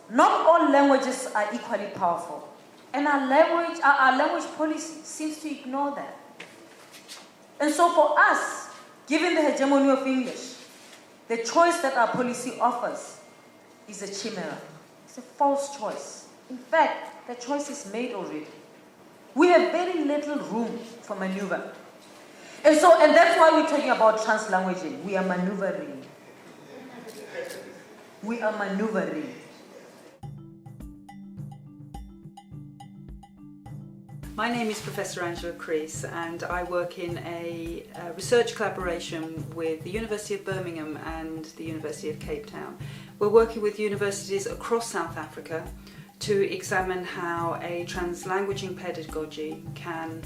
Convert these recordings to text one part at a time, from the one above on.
Not all languages are equally powerful, and our language policy seems to ignore that. And so for us, given the hegemony of English, the choice that our policy offers is a chimera. It's a false choice. In fact, the choice is made already. We have very little room for maneuver. And that's why we're talking about translanguaging. We are maneuvering. We are maneuvering. My name is Professor Angela Crease, and I work in a research collaboration with the University of Birmingham and the University of Cape Town. We're working with universities across South Africa to examine how a translanguaging pedagogy can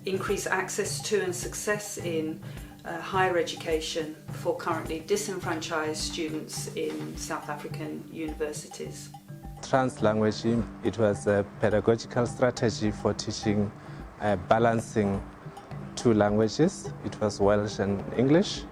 increase access to and success in higher education for currently disenfranchised students in South African universities. Translanguaging, it was a pedagogical strategy for teaching, balancing two languages. It was Welsh and English.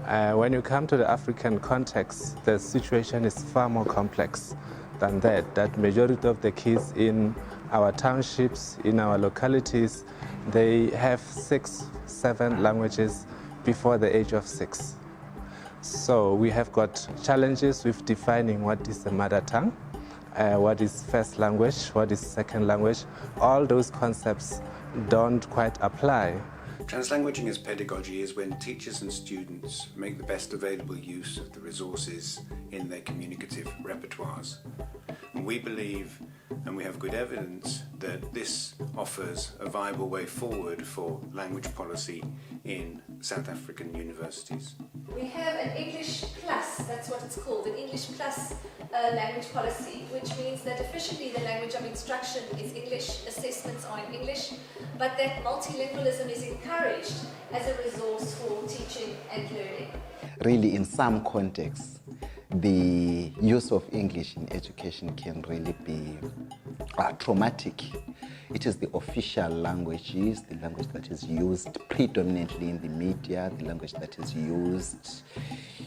When you come to the African context, the situation is far more complex than that. That majority of the kids in our townships, in our localities, they have 6, 7 languages before the age of 6. So we have got challenges with defining what is the mother tongue, what is first language, what is second language. All those concepts don't quite apply. Translanguaging as pedagogy is when teachers and students make the best available use of the resources in their communicative repertoires. And we believe, and we have good evidence, that this offers a viable way forward for language policy in South African universities. We have an English Plus, that's what it's called, an English Plus language policy, which means that officially the language of instruction is English, assessments are in English, but that multilingualism is encouraged as a resource for teaching and learning. Really, in some contexts, the use of English in education can really be traumatic. It is the official language, the language that is used predominantly in the media, the language that is used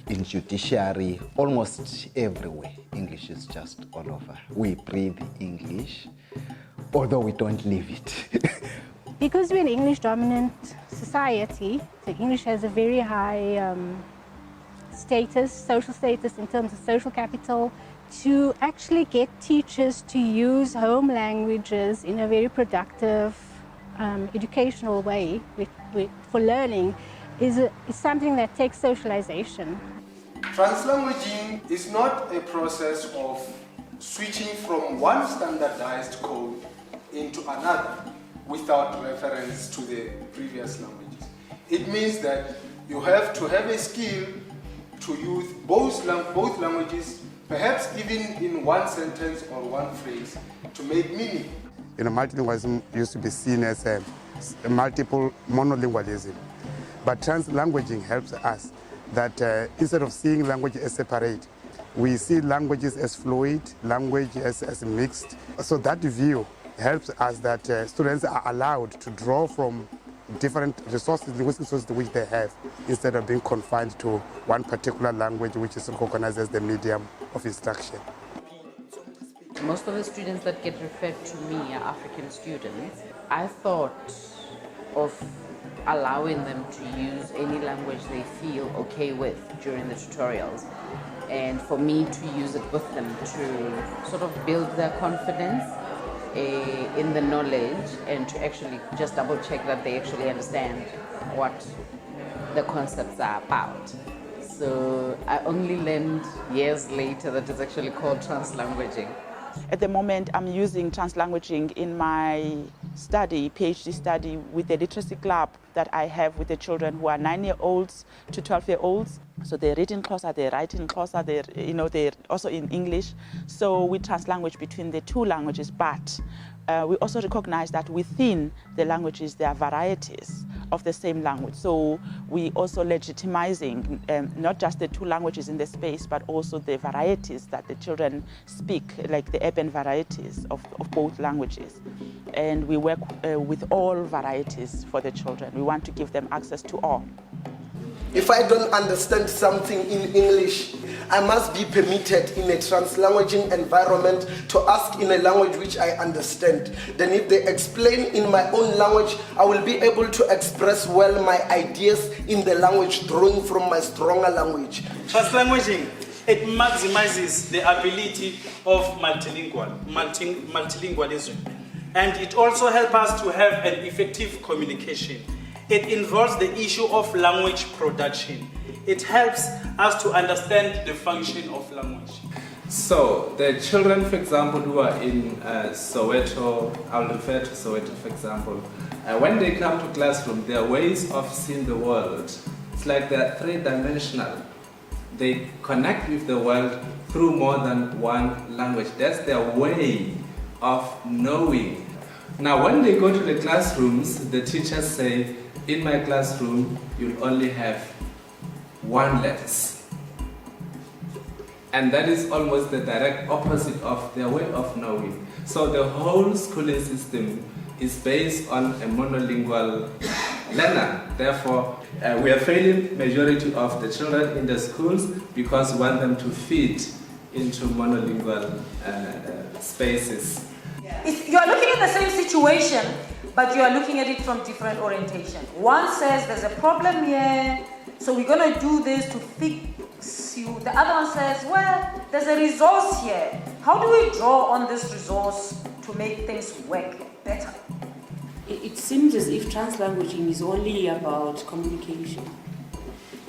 in judiciary, almost everywhere. English is just all over. We breathe English, although we don't live it. Because we're an English-dominant society, so English has a very high status, social status in terms of social capital. To actually get teachers to use home languages in a very productive, educational way for learning is something that takes socialization. Translanguaging is not a process of switching from one standardized code into another without reference to the previous languages. It means that you have to have a skill to use both languages, perhaps even in one sentence or one phrase, to make meaning. Multilingualism used to be seen as a multiple monolingualism, but translanguaging helps us that instead of seeing language as separate, we see languages as fluid, language as mixed. So that view helps us that students are allowed to draw from different resources, linguistic resources which they have, instead of being confined to one particular language which is recognized as the medium of instruction. Most of the students that get referred to me are African students. I thought of allowing them to use any language they feel okay with during the tutorials, and for me to use it with them to sort of build their confidence in the knowledge, and to actually just double check that they actually understand what the concepts are about. So I only learned years later that it's actually called translanguaging. At the moment, I'm using translanguaging in my study, PhD study, with the literacy club that I have with the children who are 9-year-olds to 12-year-olds. So they read in Xhosa, they write in Xhosa, they're also in English. So we translanguage between the two languages, but we also recognize that within the languages there are varieties of the same language. So we also legitimizing not just the two languages in the space, but also the varieties that the children speak, like the urban varieties of both languages. And we work with all varieties for the children. We want to give them access to all. If I don't understand something in English, I must be permitted in a translanguaging environment to ask in a language which I understand. Then if they explain in my own language, I will be able to express well my ideas in the language drawing from my stronger language. Translanguaging, it maximizes the ability of multilingualism. And it also helps us to have an effective communication. It involves the issue of language production. It helps us to understand the function of language. So the children, for example, who are in Soweto, I'll refer to Soweto, for example, when they come to classroom, their ways of seeing the world, it's like they're three-dimensional. They connect with the world through more than one language. That's their way of knowing. Now, when they go to the classrooms, the teachers say, in my classroom, you'll only have one letter. And that is almost the direct opposite of their way of knowing. So the whole schooling system is based on a monolingual learner. Therefore, we are failing majority of the children in the schools because we want them to fit into monolingual spaces. You are looking at the same situation, but you are looking at it from different orientation. One says there's a problem here, so we're going to do this to fix you. The other one says, well, there's a resource here. How do we draw on this resource to make things work better? It seems as if translanguaging is only about communication.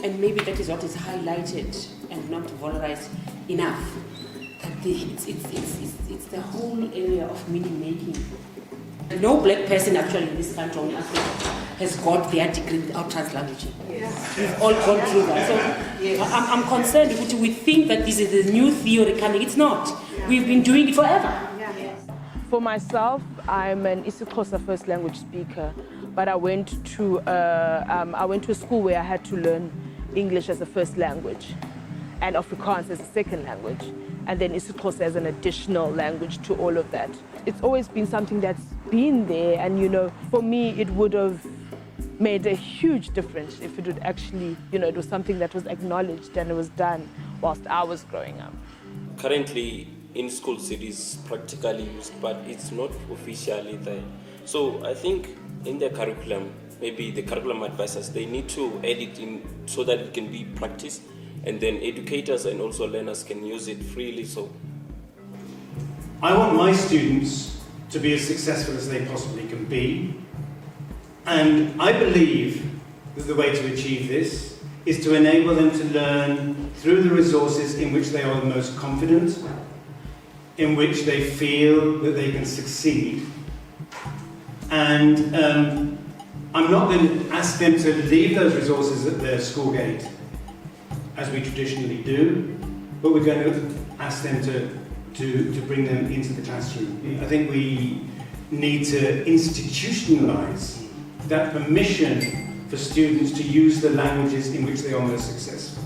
And maybe that is what is highlighted and not valorized enough. That it's the whole area of meaning making. No black person actually in this country or in Africa has got their degree without translanguaging. Yes. We've all gone through that. So yes. I'm concerned if we think that this is the new theory coming. It's not. Yeah. We've been doing it forever. Yeah. Yes. For myself, I'm an isiXhosa first language speaker, but I went to a school where I had to learn English as a first language and Afrikaans as a second language, and then isiXhosa as an additional language to all of that. It's always been something that's been there, and for me it would have made a huge difference if it would actually, it was something that was acknowledged and it was done whilst I was growing up. Currently in schools it is practically used, but it's not officially there. So I think in the curriculum, maybe the curriculum advisors, they need to add it in so that it can be practiced, and then educators and also learners can use it freely. So I want my students to be as successful as they possibly can be, and I believe that the way to achieve this is to enable them to learn through the resources in which they are the most confident, in which they feel that they can succeed. And I'm not going to ask them to leave those resources at their school gate, as we traditionally do, but we're going to ask them to bring them into the classroom. I think we need to institutionalise that permission for students to use the languages in which they are most successful.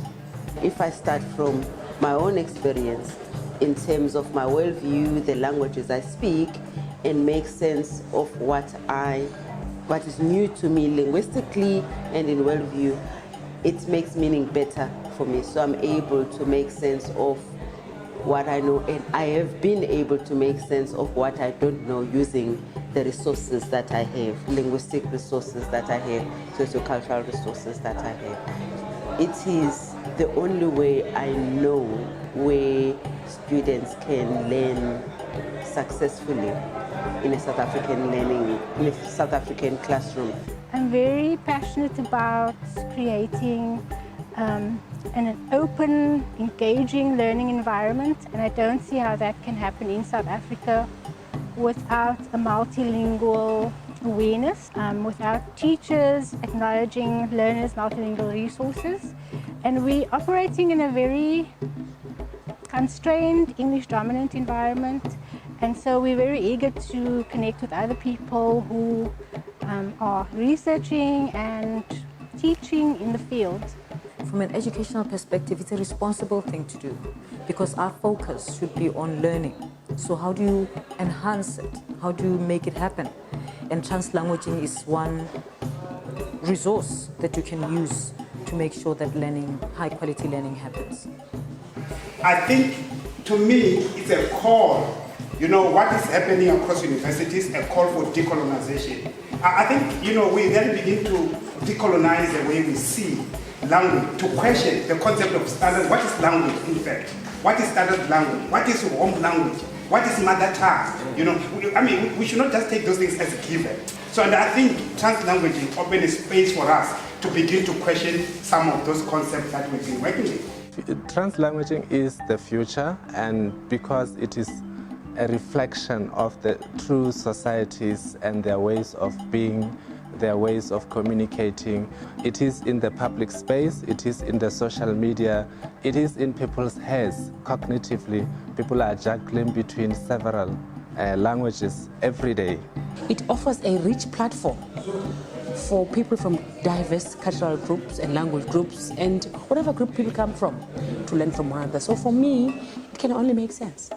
If I start from my own experience in terms of my worldview, the languages I speak, and make sense of what is new to me linguistically and in worldview, it makes meaning better for me. So I'm able to make sense of what I know, and I have been able to make sense of what I don't know using the resources that I have, linguistic resources that I have, sociocultural resources that I have. It is the only way I know where students can learn successfully in a South African classroom. I'm very passionate about creating an open, engaging learning environment, and I don't see how that can happen in South Africa without a multilingual awareness, without teachers acknowledging learners' multilingual resources. And we're operating in a very constrained English-dominant environment, and so we're very eager to connect with other people who are researching and teaching in the field. From an educational perspective, it's a responsible thing to do because our focus should be on learning. So how do you enhance it? How do you make it happen? And translanguaging is one resource that you can use to make sure that high quality learning happens? I think, to me, it's a call. You know, what is happening across universities, a call for decolonization. I think, you know, we then begin to decolonize the way we see language, to question the concept of standard. What is language, in fact? What is standard language? What is home language? What is mother tongue? You know, we should not just take those things as a given. So, and I think translanguaging opens a space for us to begin to question some of those concepts that we've been working with. Translanguaging is the future, and because it is a reflection of the true societies and their ways of being, their ways of communicating. It is in the public space, it is in the social media, it is in people's heads. Cognitively, people are juggling between several languages every day. It offers a rich platform for people from diverse cultural groups and language groups and whatever group people come from to learn from one another. So for me, it can only make sense.